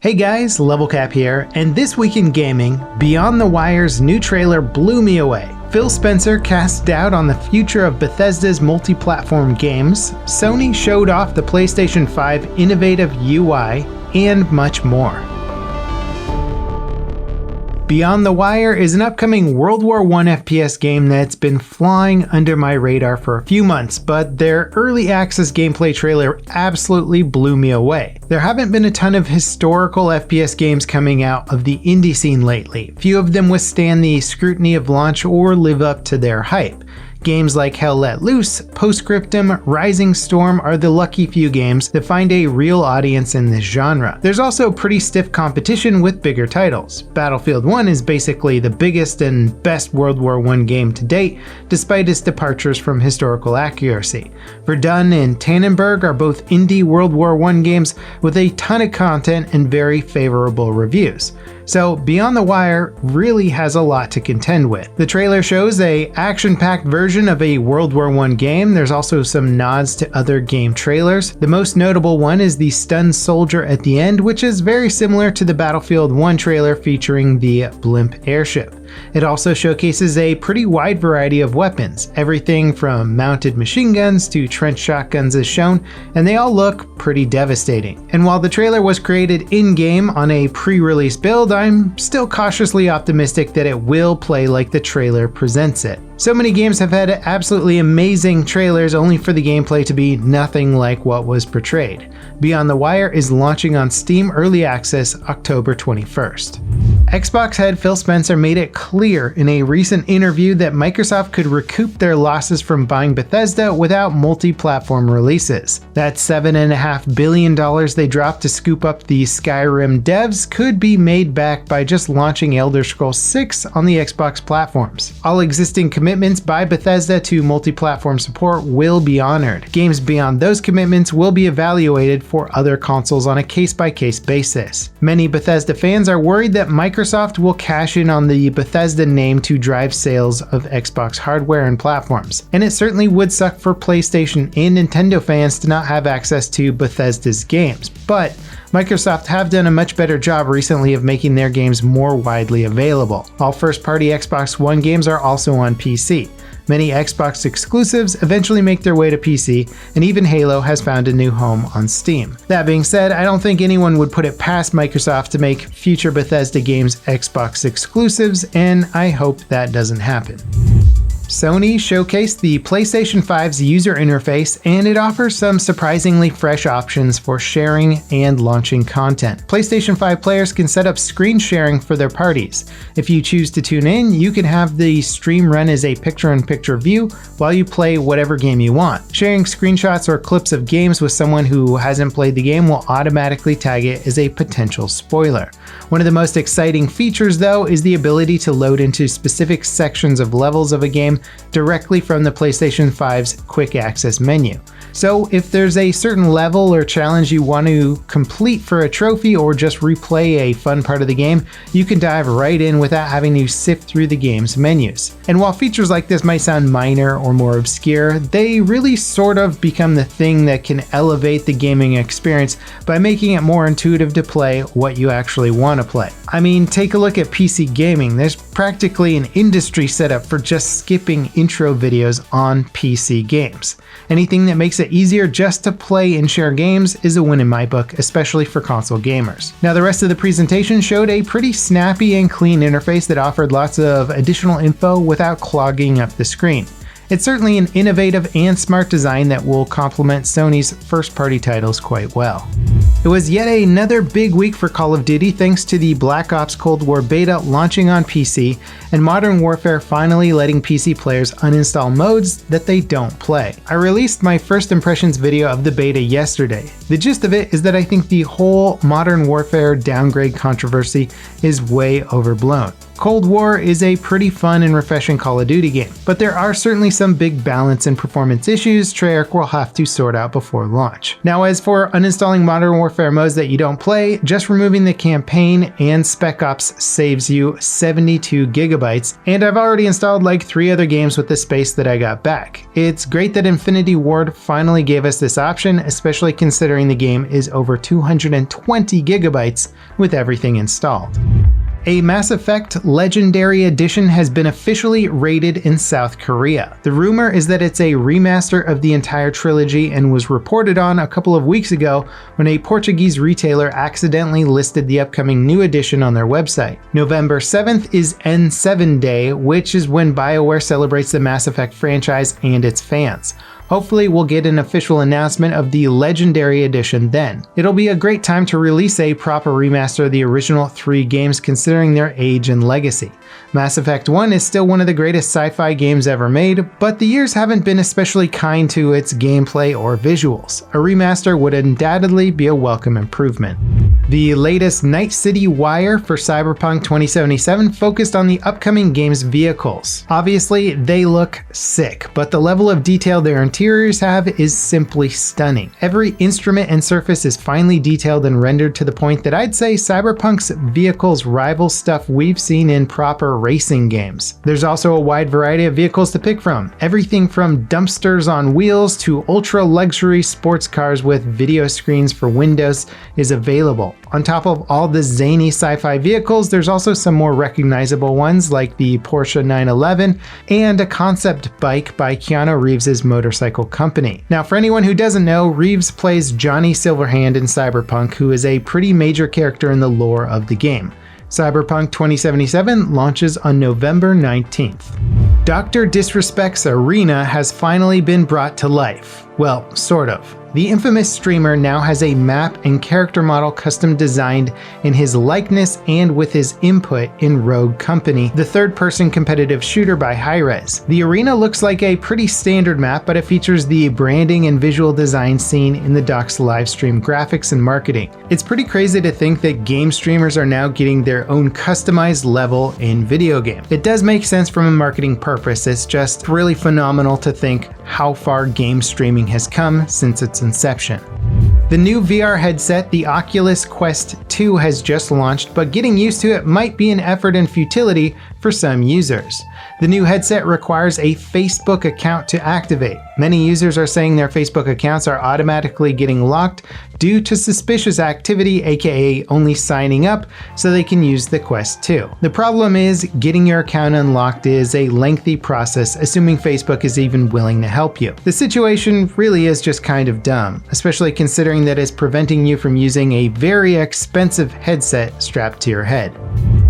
Hey guys, LevelCap here, and this week in gaming, Beyond the Wire's new trailer blew me away. Phil Spencer cast doubt on the future of Bethesda's multi-platform games, Sony showed off the PlayStation 5 innovative UI, and much more. Beyond the Wire is an upcoming World War I FPS game that's been flying under my radar for a few months, but their early access gameplay trailer absolutely blew me away. There haven't been a ton of historical FPS games coming out of the indie scene lately. Few of them withstand the scrutiny of launch or live up to their hype. Games like Hell Let Loose, Postscriptum, Rising Storm are the lucky few games that find a real audience in this genre. There's also pretty stiff competition with bigger titles. Battlefield 1 is basically the biggest and best World War I game to date, despite its departures from historical accuracy. Verdun and Tannenberg are both indie World War I games with a ton of content and very favorable reviews. So Beyond the Wire really has a lot to contend with. The trailer shows a action-packed version of a World War I game. There's also some nods to other game trailers. The most notable one is the stunned soldier at the end, which is very similar to the Battlefield 1 trailer featuring the blimp airship. It also showcases a pretty wide variety of weapons, everything from mounted machine guns to trench shotguns as shown, and they all look pretty devastating. And while the trailer was created in-game on a pre-release build, I'm still cautiously optimistic that it will play like the trailer presents it. So many games have had absolutely amazing trailers only for the gameplay to be nothing like what was portrayed. Beyond the Wire is launching on Steam Early Access October 21st. Xbox head Phil Spencer made it clear in a recent interview that Microsoft could recoup their losses from buying Bethesda without multi-platform releases. That $7.5 billion they dropped to scoop up the Skyrim devs could be made back by just launching Elder Scrolls 6 on the Xbox platforms. All existing commitments by Bethesda to multi-platform support will be honored. Games beyond those commitments will be evaluated for other consoles on a case-by-case basis. Many Bethesda fans are worried that Microsoft will cash in on the Bethesda name to drive sales of Xbox hardware and platforms, and it certainly would suck for PlayStation and Nintendo fans to not have access to Bethesda's games, but Microsoft have done a much better job recently of making their games more widely available. All first-party Xbox One games are also on PC. Many Xbox exclusives eventually make their way to PC, and even Halo has found a new home on Steam. That being said, I don't think anyone would put it past Microsoft to make future Bethesda games Xbox exclusives, and I hope that doesn't happen. Sony showcased the PlayStation 5's user interface, and it offers some surprisingly fresh options for sharing and launching content. PlayStation 5 players can set up screen sharing for their parties. If you choose to tune in, you can have the stream run as a picture-in-picture view while you play whatever game you want. Sharing screenshots or clips of games with someone who hasn't played the game will automatically tag it as a potential spoiler. One of the most exciting features, though, is the ability to load into specific sections of levels of a game directly from the PlayStation 5's quick access menu. So if there's a certain level or challenge you want to complete for a trophy or just replay a fun part of the game, you can dive right in without having to sift through the game's menus. And while features like this might sound minor or more obscure, they really sort of become the thing that can elevate the gaming experience by making it more intuitive to play what you actually want to play. I mean, take a look at PC gaming. There's practically an industry set up for just skipping intro videos on PC games. Anything that makes it easier just to play and share games is a win in my book, especially for console gamers. Now, the rest of the presentation showed a pretty snappy and clean interface that offered lots of additional info without clogging up the screen. It's certainly an innovative and smart design that will complement Sony's first-party titles quite well. It was yet another big week for Call of Duty thanks to the Black Ops Cold War beta launching on PC and Modern Warfare finally letting PC players uninstall modes that they don't play. I released my first impressions video of the beta yesterday. The gist of it is that I think the whole Modern Warfare downgrade controversy is way overblown. Cold War is a pretty fun and refreshing Call of Duty game, but there are certainly some big balance and performance issues Treyarch will have to sort out before launch. Now, as for uninstalling Modern Warfare modes that you don't play, just removing the campaign and Spec Ops saves you 72 gigabytes, and I've already installed like 3 other games with the space that I got back. It's great that Infinity Ward finally gave us this option, especially considering the game is over 220 gigabytes with everything installed. A Mass Effect Legendary Edition has been officially rated in South Korea. The rumor is that it's a remaster of the entire trilogy and was reported on a couple of weeks ago when a Portuguese retailer accidentally listed the upcoming new edition on their website. November 7th is N7 Day, which is when BioWare celebrates the Mass Effect franchise and its fans. Hopefully we'll get an official announcement of the Legendary Edition then. It'll be a great time to release a proper remaster of the original 3 games considering their age and legacy. Mass Effect 1 is still one of the greatest sci-fi games ever made, but the years haven't been especially kind to its gameplay or visuals. A remaster would undoubtedly be a welcome improvement. The latest Night City wire for Cyberpunk 2077 focused on the upcoming game's vehicles. Obviously, they look sick, but the level of detail their interiors have is simply stunning. Every instrument and surface is finely detailed and rendered to the point that I'd say Cyberpunk's vehicles rival stuff we've seen in proper racing games. There's also a wide variety of vehicles to pick from. Everything from dumpsters on wheels to ultra-luxury sports cars with video screens for windows is available. On top of all the zany sci-fi vehicles, there's also some more recognizable ones like the Porsche 911 and a concept bike by Keanu Reeves' motorcycle company. Now, for anyone who doesn't know, Reeves plays Johnny Silverhand in Cyberpunk, who is a pretty major character in the lore of the game. Cyberpunk 2077 launches on November 19th. Dr. Disrespect's arena has finally been brought to life. Well, sort of. The infamous streamer now has a map and character model custom designed in his likeness and with his input in Rogue Company, the third-person competitive shooter by Hi-Rez. The arena looks like a pretty standard map, but it features the branding and visual design seen in the doc's livestream graphics and marketing. It's pretty crazy to think that game streamers are now getting their own customized level in video game. It does make sense from a marketing purpose. It's just really phenomenal to think how far game streaming has come since its inception. The new VR headset, the Oculus Quest 2, has just launched, but getting used to it might be an effort and futility for some users. The new headset requires a Facebook account to activate. Many users are saying their Facebook accounts are automatically getting locked due to suspicious activity, aka only signing up so they can use the Quest 2. The problem is getting your account unlocked is a lengthy process, assuming Facebook is even willing to help you. The situation really is just kind of dumb, especially considering that it's preventing you from using a very expensive headset strapped to your head.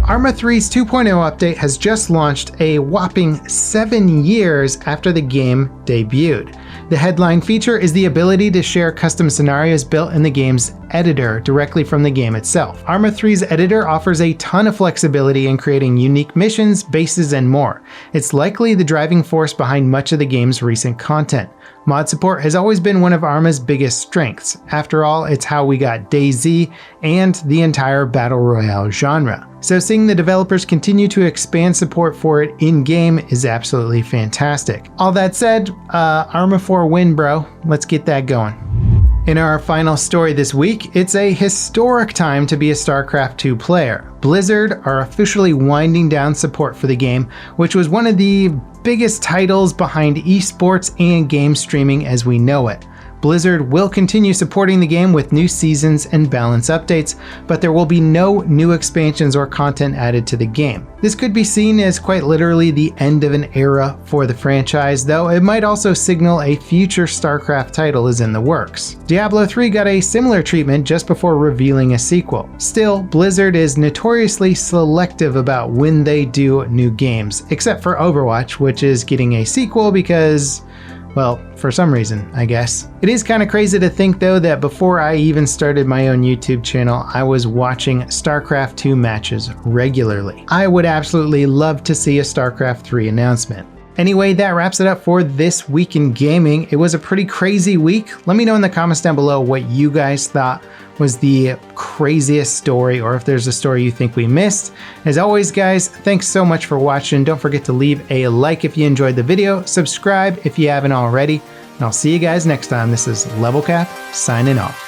ARMA 3's 2.0 update has just launched a whopping 7 years after the game debuted. The headline feature is the ability to share custom scenarios built in the game's editor directly from the game itself. ARMA 3's editor offers a ton of flexibility in creating unique missions, bases, and more. It's likely the driving force behind much of the game's recent content. Mod support has always been one of ARMA's biggest strengths. After all, it's how we got DayZ and the entire Battle Royale genre. So seeing the developers continue to expand support for it in-game is absolutely fantastic. All that said, ARMA 4 win, bro. Let's get that going. In our final story this week, it's a historic time to be a StarCraft 2 player. Blizzard are officially winding down support for the game, which was one of the biggest titles behind esports and game streaming as we know it. Blizzard will continue supporting the game with new seasons and balance updates, but there will be no new expansions or content added to the game. This could be seen as quite literally the end of an era for the franchise, though it might also signal a future StarCraft title is in the works. Diablo 3 got a similar treatment just before revealing a sequel. Still, Blizzard is notoriously selective about when they do new games, except for Overwatch, which is getting a sequel because, well, for some reason, I guess. It is kind of crazy to think though that before I even started my own YouTube channel, I was watching StarCraft 2 matches regularly. I would absolutely love to see a StarCraft 3 announcement. Anyway, that wraps it up for this week in gaming. It was a pretty crazy week. Let me know in the comments down below what you guys thought was the craziest story, or if there's a story you think we missed. As always, guys, thanks so much for watching. Don't forget to leave a like if you enjoyed the video, subscribe if you haven't already, and I'll see you guys next time. This is LevelCap signing off.